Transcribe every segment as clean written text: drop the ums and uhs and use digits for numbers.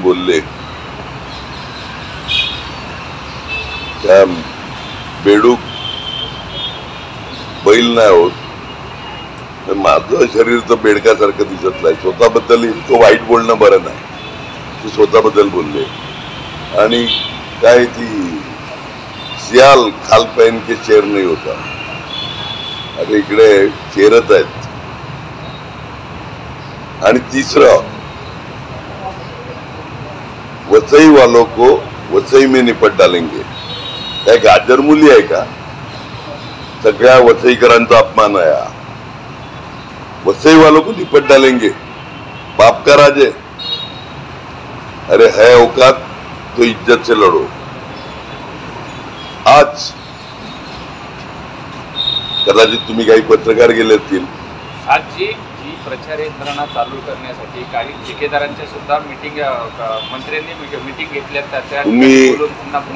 बोलले त्या बेडूक बैल नाही होत, तर माझं शरीर तर बेडकासारखं दिसत नाही. स्वतःबद्दल इतकं वाईट बोलणं बरं नाही. ते स्वतःबद्दल बोलले आणि काय ती सियाल खाल पहन के शेर नाही होता. अरे इकडे शेरच आहेत. आणि तिसरं, वसई वालों को वसई में निपट डालेंगे. काय गाजर मुली आहे का? सगळ्या वसईकरांचा अपमान आहे. वसई वालों को निपट डालेंगे, बाप का राज है. अरे है औकात तो इज्जत से लढो. आज कदाचित तुम्ही काही पत्रकार गेले असतील. आज जी प्रचार यंत्रणा चालू करण्यासाठी काही ठेकेदारांच्या सुद्धा मीटिंग मंत्र्यांनी मीटिंग घेतल्या. तुम्ही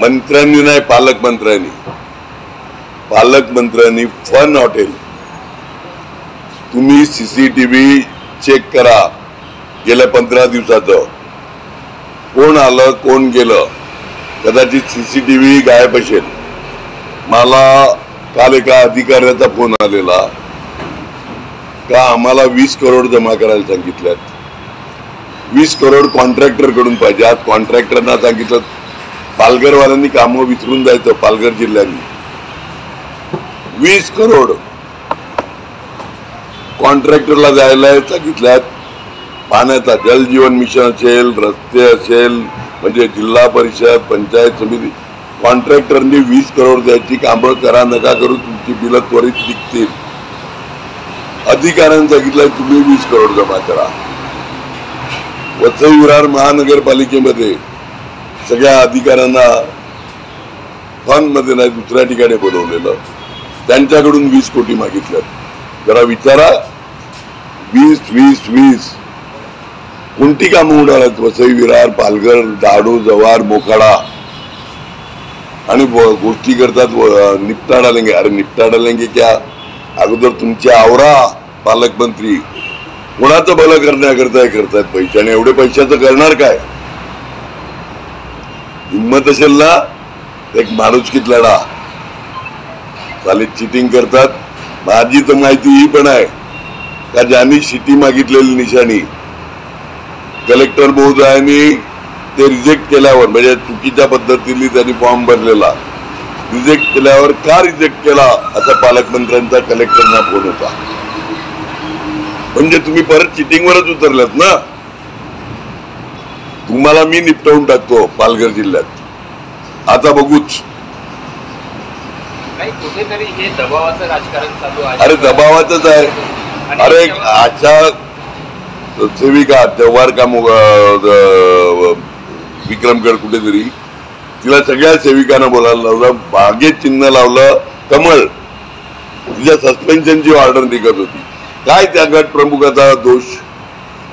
मंत्र्यांनी नाही, पालकमंत्र्यांनी फन हॉटेल तुम्ही सीसीटीव्ही चेक करा. गेल्या 15 दिवसाचं कोण आलं कोण गेलं. कदाचित सीसीटीव्ही गायब असेल. मला काल एका अधिकाऱ्याचा फोन आलेला का आम्हाला 20 करोड जमा करायला सांगितल्यात. 20 करोड कॉन्ट्रॅक्टर कडून पाहिजे. आज कॉन्ट्रॅक्टरना सांगितलं पालघरवाल्यांनी कामं विसरून जायचं. पालघर जिल्ह्यांनी 20 करोड कॉन्ट्रॅक्टरला जायला सांगितल्यात. पाण्याचा जलजीवन मिशन असेल, रस्ते असेल, म्हणजे जिल्हा परिषद पंचायत समिती कॉन्ट्रॅक्टरनी 20 करोड द्यायची कामं करा. नका करू, तुमची बिलं त्वरित निघतील. अधिकाऱ्यांनी सांगितलं तुम्ही 20 करोड जमा करा. वसई विरार महानगरपालिकेमध्ये सगळ्या अधिकाऱ्यांना फन मध्ये नाही दुसऱ्या ठिकाणी बोलवलेलं. त्यांच्याकडून 20 कोटी मागितल्यात. जरा विचारा, 20 कोणती कामं होणार आहेत? वसई विरार, पालघर, दाडू, जव्हार, मोखाडा आणि गोष्टी करतात निपटा डालेंगे. अरे निपटा डालेंगे क्या? अगोदर तुमचे आवरा पालकमंत्री. कोणाचं भलं करण्याकरता करतायत पैसे, आणि एवढे पैशाचं करणार काय? हिंमत असेल ना एक माणुसकीत लढा. चालेल चिटिंग करतात. माझी तर माहिती ही पण आहे का ज्यांनी शिटी मागितलेली निशाणी कलेक्टर महोदयांनी ते रिजेक्ट केल्यावर, म्हणजे चुकीच्या पद्धतीने त्यांनी फॉर्म भरलेला रिजेक्ट केल्यावर का रिजेक्ट केला असा पालकमंत्र्यांचा कलेक्टरना फोन होता. म्हणजे तुम्ही परत चिटिंगवरच उतरलात ना. तुम्हाला मी निपटवून टाकतो पालघर जिल्ह्यात. आता बघूच. कुठेतरी हे दबावाचं राजकारण चालू आहे. अरे दबावाचंच आहे. अरे अशा सेविका जव्हार का विक्रमगड कुठेतरी तिला सगळ्या सेविकांना बोलायला लावलं. बागेत चिन्ह लावलं कमळ. तिच्या सस्पेन्शनची ऑर्डर निघत होती. काय त्या गट प्रमुखाचा दोष?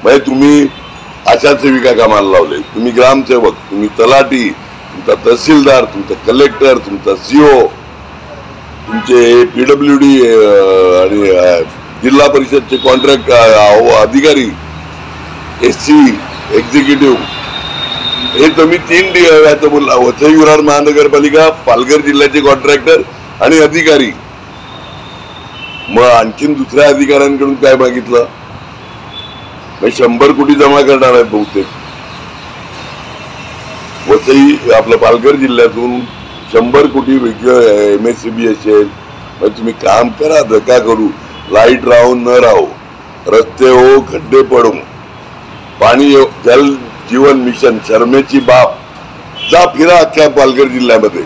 म्हणजे तुम्ही अशा सेविका कामाला लावले. तुम्ही ग्रामसेवक, तुम्ही तलाठी, तुमचा तहसीलदार, तुमचा कलेक्टर, तुमचा सीओ, तुमचे PWD आणि जिल्हा परिषदचे कॉन्ट्रॅक्ट अधिकारी, SC एक्झिक्युटिव्ह, हे तुम्ही 3 बोलला. वसई विरार महानगरपालिका, पालघर जिल्ह्याचे कॉन्ट्रॅक्टर आणि अधिकारी. मग आणखीन दुसऱ्या अधिकाऱ्यांकडून काय मागितलं? 100 कोटी जमा करणार आहेत बहुतेक. वसई आपलं पालघर जिल्ह्यातून 100 कोटी वेगळं MSCB असेल. तुम्ही काम करा, धक्का करू, लाईट राहू न राहू, रस्ते हो खड्डे पडू, पाणी जल जीवन मिशन, शर्मेची बाप, जा फिरा अख्ख्या पालघर जिल्ह्यामध्ये.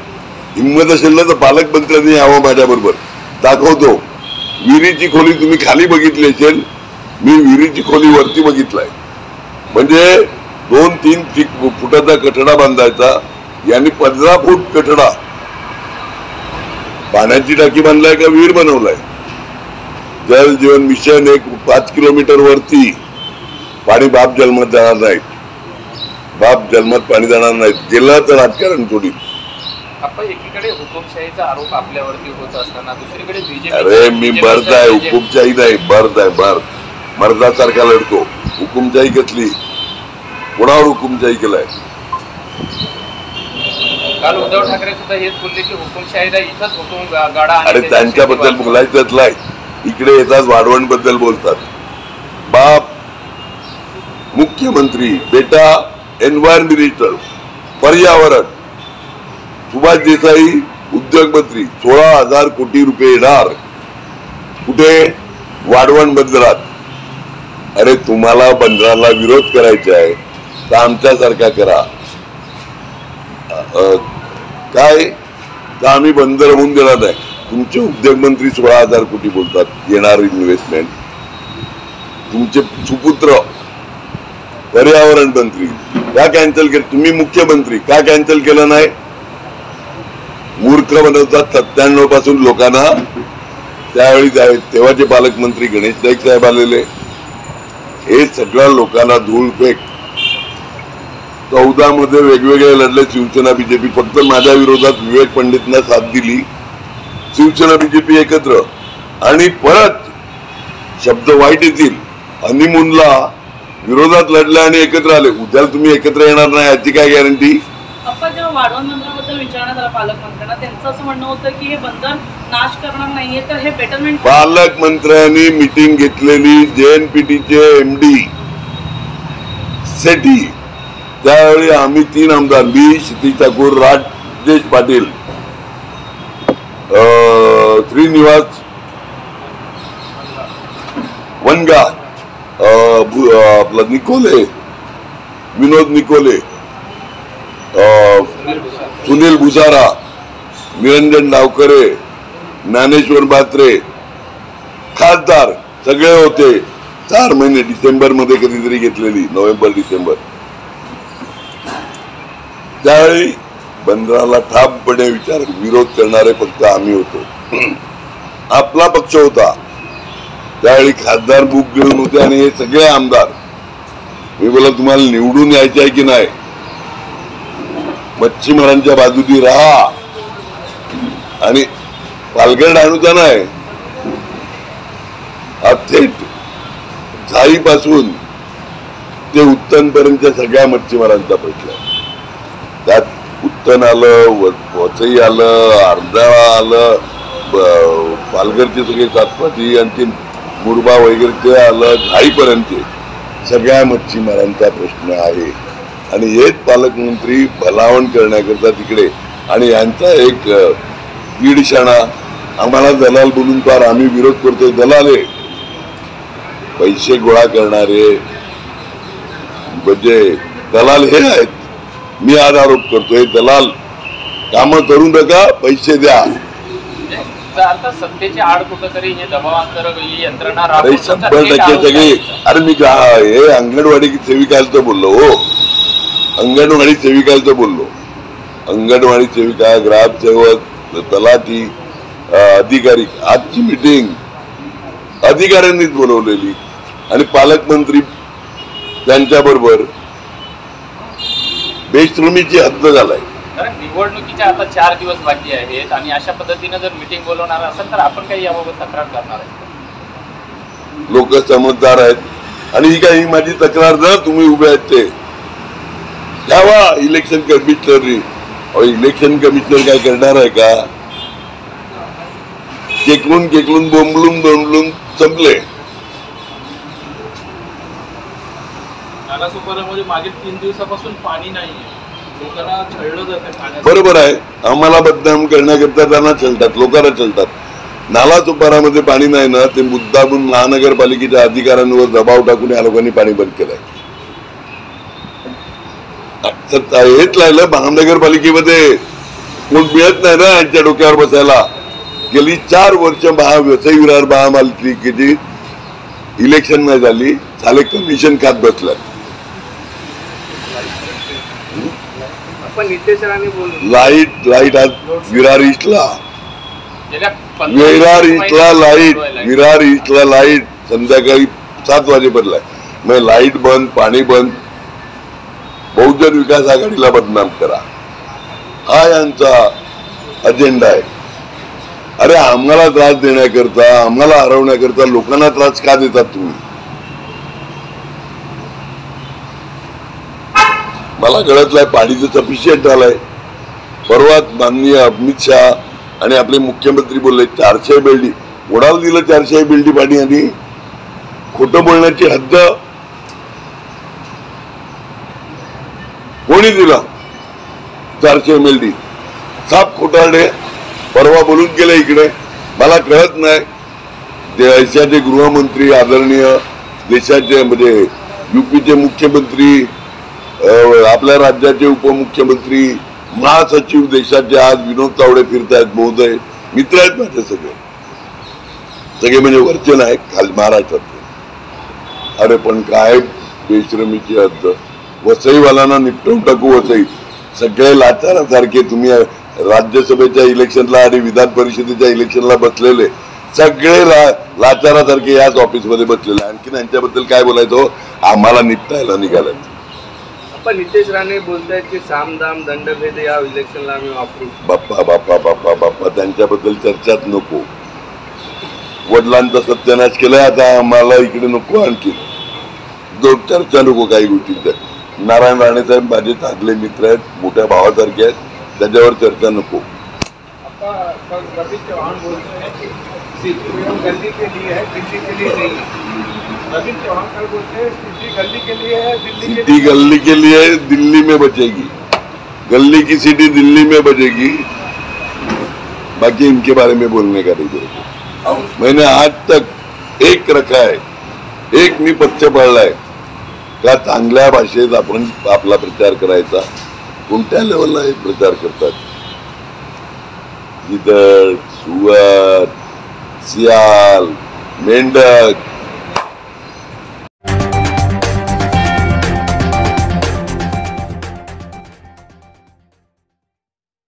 हिंमत असेल ना तर पालकमंत्र्यांनी यावं माझ्या बरोबर. दाखवतो. विहिरीची खोली तुम्ही खाली बघितली असेल, मी विहिरीची खोली वरती बघितलाय. म्हणजे 2-3 फुटाचा कठडा बांधायचा, यांनी 15 फूट कठडा. पाण्याची टाकी बांधलाय का विहीर बनवलाय? जल जीवन मिशन 5 किलोमीटर वरती. पाणी बाप जन्मात जाणार नाही. बाप जन्मात पाणी जाणार नाहीत. गेलं तर राजकारण सोडील. आपण एकीकडे हुकुमशाहीचा आरोप आपल्यावरती होत असताना दुसरीकडे बीजेपी. अरे मी बर्द आहे, हुकुमशाही नाही. बर्द आहे, बर्द. मर्दासारखा लढतो. हुकुमशाही कसली? कोणावर हुकुमशाही केलाय? काल उद्धव ठाकरे सुद्धा हेच बोलले की हुकुमशाहीला इथंच हुकूम गाडा. अरे त्यांच्याबद्दल बोलायचंच नाही, इकडे येतात वाढवण बद्दल बोलतात. बाप मुख्यमंत्री, बेटा एन्व्हायरमेंट मिनिस्टर, पर्यावरण. सुभाष देसाई उद्योग मंत्री. 16,000 कोटी रुपये येणार कुठे? वाढवण बंदरात. अरे तुम्हाला बंदराला विरोध करायचा आहे तर आमच्यासारखा करा. काय तर आम्ही बंदर होऊन देणार नाही. तुमचे उद्योग मंत्री 16,000 कोटी बोलतात येणार इन्व्हेस्टमेंट. तुमचे सुपुत्र पर्यावरण मंत्री का कॅन्सल केलं? तुम्ही मुख्यमंत्री का कॅन्सल केलं नाही? मूर्ख बनवतात 97 पासून लोकांना. त्यावेळी तेव्हाचे पालकमंत्री गणेश नाईक साहेब आलेले. हे सगळ्या लोकांना धूळ फेक. 14 मध्ये वेगवेगळे लढले शिवसेना बीजेपी. फक्त माझ्या विरोधात विवेक पंडितना साथ दिली. शिवसेना बीजेपी एकत्र. आणि परत शब्द वाईट येतील. हनीमूनला विरोधात लढले आणि एकत्र आले. उद्या तुम्ही एकत्र येणार नाही याची काय गॅरंटी? आपण जेव्हा वाढवण बंदराबद्दल विचारण्यात आलं पालकमंत्र्यांना, त्यांचं असं म्हणणं होतं की हे बंदर नाश करणार नाहीये, तर हे बेटरमेंट. पालकमंत्र्यांनी मीटिंग घेतलेली JNPTचे MD सेठी. त्यावेळी आम्ही 3 आमदार, मी, क्षितिज ठाकूर, राजेश पाटील, श्रीनिवास वनगा, आपला निकोले, विनोद निकोले, सुनील भुसारा, निरंजन डावकरे, ज्ञानेश्वर बात्रे, खासदार सगळे होते. 4 महिने डिसेंबर मध्ये कधीतरी घेतलेली, नोव्हेंबर डिसेंबर. त्यावेळी बंदराला ठामपणे विरोध करणारे फक्त आम्ही होतो. आपला पक्ष होता. त्यावेळी खासदार बुक घेऊन होते आणि हे सगळे आमदार. मी बोला तुम्हाला निवडून यायचे आहे की नाही? मच्छीमारांच्या बाजूनी राहा. आणि पालघर डहाणूचा नाही, हा थेट झाईपासून ते उत्तन पर्यंतच्या सगळ्या मच्छीमारांचा प्रश्न आहे. त्यात उत्तन आलं, वसई आलं, अर्धाळा आलं, पालघरचे सगळे सातपाटी, आणखी मुरबा वगैरे आलं, झाईपर्यंत सगळ्या मच्छीमारांचा प्रश्न आहे. आणि हेच पालकमंत्री भलावण करण्याकरता तिकडे. आणि यांचा एक दीडशाणा आम्हाला दलाल बोलून पार आम्ही विरोध करतोय. दलाले पैसे गोळा करणारे म्हणजे दलाल हे आहेत. मी आज आरोप करतोय दलाल काम करू नका, पैसे द्या. सत्तेची आड कुठंतरी हे दबावांतर यंत्रणा 100% सगळी. अरे मी हे अंगणवाडी सेविकाचं बोललो. हो, अंगणवाडी सेविकाचं बोललो. अंगणवाडी सेविका, ग्रामसेवक, तलाठी, अधिकारी. आजची मीटिंग अधिकाऱ्यांनीच बोलवलेली आणि पालकमंत्री त्यांच्याबरोबर बेशरमीची हद्द झालाय. कारण निवडणुकीच्या आता 4 दिवस बाकी आहेत आणि अशा पद्धतीने जर मीटिंग बोलवणार असेल तर आपण काही याबाबत तक्रार करणार आहे? लोक समजदार आहेत आणि ही काही माझी तक्रार ना तुम्ही उभे आहेत ते घ्यावा. इलेक्शन कमिशनरनी. इलेक्शन कमिशनर काय करणार आहे का? केकलून बोंबलून संपले. नालासोपारामध्ये मागील 3 दिवसापासून पाणी नाहीये. लोकांना छळलं जातं. बरोबर आहे. आम्हाला बदनाम करण्याकरता त्यांना चलतात, लोकांना चलतात. नालासोपारामध्ये पाणी नाही ना, ते मुद्दामून महानगरपालिकेच्या अधिकाऱ्यांवर दबाव टाकून या लोकांनी पाणी बंद केलंय. हेच राहिलं महानगरपालिकेमध्ये कोण मिळत नाही ना यांच्या डोक्यावर बसायला. गेली 4 वर्ष वसई विरार महापालिकेची इलेक्शन नाही झाली, झाले कमिशन खात बसलं. लाईट आज विरार ईस्टला लाईट संध्याकाळी 7 वाजेपर्यंत. मग लाईट बंद, पाणी बंद. बहुजन विकास आघाडीला बदनाम करा हा यांचा अजेंडा आहे. अरे आम्हाला त्रास देण्याकरता, आम्हाला हरवण्याकरता लोकांना त्रास का देतात तुम्ही? मला कळतलंय पाणीचं सफिशियंट आलंय. परवा माननीय अमित शहा आणि आपले मुख्यमंत्री बोलले 400 बिल्डी कोणाला दिलं. 400 बिल्डी पाणी आणि खोटं बोलण्याची हद्द कोणी दिला. 400 बिल्डी साप खोटारडे परवा बोलून गेले इकडे. मला कळत नाही देशाचे गृहमंत्री आदरणीय देशाचे म्हणजे युपीचे मुख्यमंत्री आपल्या राज्याचे उपमुख्यमंत्री महासचिव देशाचे आज विनोद तावडे फिरतायत. महोदय मित्र आहेत माझे सगळे म्हणजे वरचे नाही खाली महाराष्ट्रातले. अरे पण काय बेश्रमीची हद्द. वसईवाल्यांना निपटून टाकू. वसई सगळे लाचारासारखे तुम्ही राज्यसभेच्या इलेक्शनला आणि विधान परिषदेच्या इलेक्शनला बसलेले सगळे लाचारासारखे याच ऑफिसमध्ये बसलेले. आणखी यांच्याबद्दल काय बोलायचं. आम्हाला निपटायला निघालायचं. पण नितेश राणे बोलतायत की सामदाम दंडभेद या इलेक्शनला आम्ही वापरू. बाप्पा बाप्पा बाप्पा बाप्पा त्यांच्याबद्दल चर्चाच नको. वडिलांचा सत्यानाश केलाय. आता आम्हाला इकडे नको. आणखी जो चर्चा नको काही गोष्टींच्या. नारायण राणे साहेब माझे चांगले मित्र आहेत. मोठ्या भावासारखे आहेत. त्याच्यावर चर्चा नको. रवि चौहान बोलते हैं कि सिटी गली के लिए है, दिल्ली के लिए नहीं. रवि चौहान कल बोलते हैं सिटी गली के लिए है, दिल्ली सिटी गली के लिए दिल्ली में बचेगी. गली की सिटी दिल्ली में बचेगी. बाकी इनके बारे में बोलने का नहीं. मैंने आज तक एक रखा है, एक मी पक्ष पाळलाय का चांगल्या भाषेत आपण आपला प्रचार करायचा. कोणत्या लेवलला प्रचार करतात. गिदड, सुअर, सियाल, मेंढक